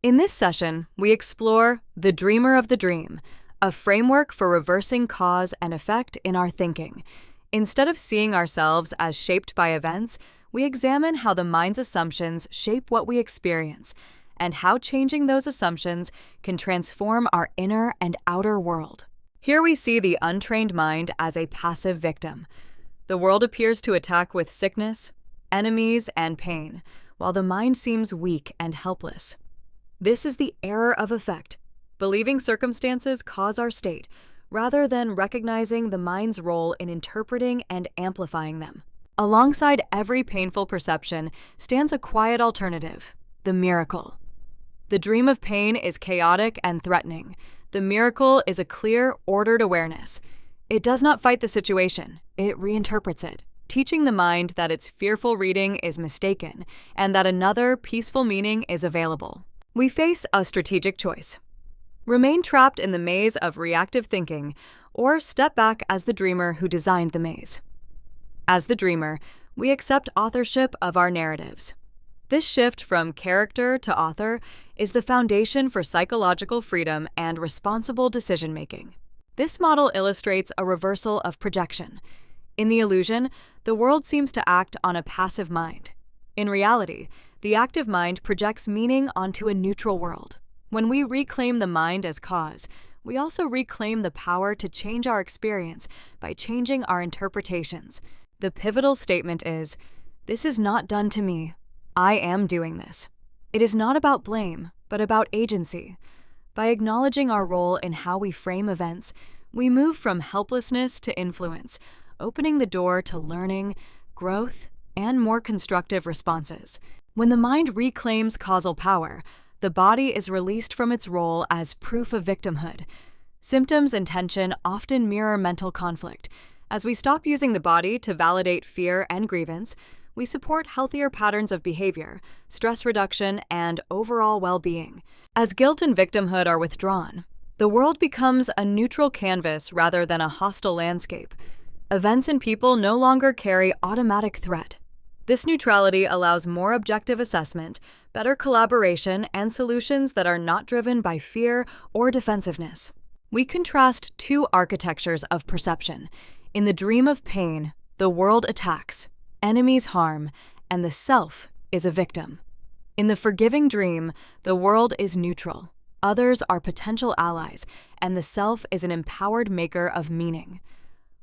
In this session, we explore The Dreamer of the Dream, a framework for reversing cause and effect in our thinking. Instead of seeing ourselves as shaped by events, we examine how the mind's assumptions shape what we experience, and how changing those assumptions can transform our inner and outer world. Here we see the untrained mind as a passive victim. The world appears to attack with sickness, enemies, and pain, while the mind seems weak and helpless. This is the error of effect, believing circumstances cause our state, rather than recognizing the mind's role in interpreting and amplifying them. Alongside every painful perception stands a quiet alternative, the miracle. The dream of pain is chaotic and threatening. The miracle is a clear, ordered awareness. It does not fight the situation, it reinterprets it, teaching the mind that its fearful reading is mistaken and that another peaceful meaning is available. We face a strategic choice. Remain trapped in the maze of reactive thinking, or step back as the dreamer who designed the maze. As the dreamer, we accept authorship of our narratives. This shift from character to author is the foundation for psychological freedom and responsible decision-making. This model illustrates a reversal of projection. In the illusion, the world seems to act on a passive mind. In reality, the active mind projects meaning onto a neutral world. When we reclaim the mind as cause, we also reclaim the power to change our experience by changing our interpretations. The pivotal statement is, "This is not done to me. I am doing this." It is not about blame, but about agency. By acknowledging our role in how we frame events, we move from helplessness to influence, opening the door to learning, growth, and more constructive responses. When the mind reclaims causal power, the body is released from its role as proof of victimhood. Symptoms and tension often mirror mental conflict. As we stop using the body to validate fear and grievance, we support healthier patterns of behavior, stress reduction, and overall well-being. As guilt and victimhood are withdrawn, the world becomes a neutral canvas rather than a hostile landscape. Events and people no longer carry automatic threat. This neutrality allows more objective assessment, better collaboration, and solutions that are not driven by fear or defensiveness. We contrast two architectures of perception. In the dream of pain, the world attacks, enemies harm, and the self is a victim. In the forgiving dream, the world is neutral. Others are potential allies, and the self is an empowered maker of meaning.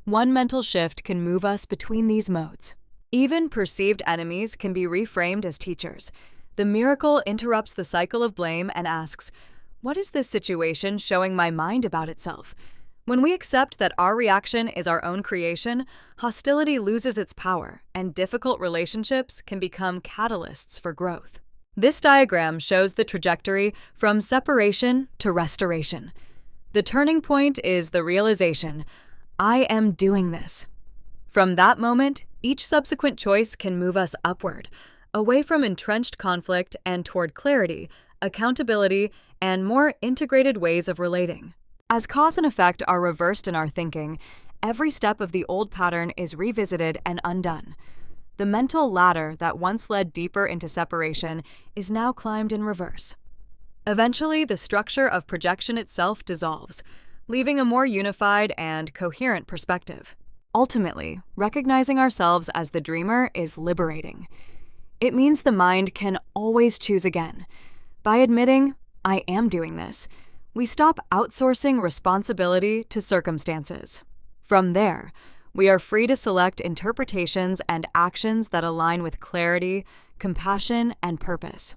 One mental shift can move us between these modes. Even perceived enemies can be reframed as teachers. The miracle interrupts the cycle of blame and asks, "What is this situation showing my mind about itself?" When we accept that our reaction is our own creation, hostility loses its power, and difficult relationships can become catalysts for growth. This diagram shows the trajectory from separation to restoration. The turning point is the realization, "I am doing this." From that moment, each subsequent choice can move us upward, away from entrenched conflict and toward clarity, accountability, and more integrated ways of relating. As cause and effect are reversed in our thinking, every step of the old pattern is revisited and undone. The mental ladder that once led deeper into separation is now climbed in reverse. Eventually, the structure of projection itself dissolves, leaving a more unified and coherent perspective. Ultimately, recognizing ourselves as the dreamer is liberating. It means the mind can always choose again. By admitting, "I am doing this," we stop outsourcing responsibility to circumstances. From there, we are free to select interpretations and actions that align with clarity, compassion, and purpose.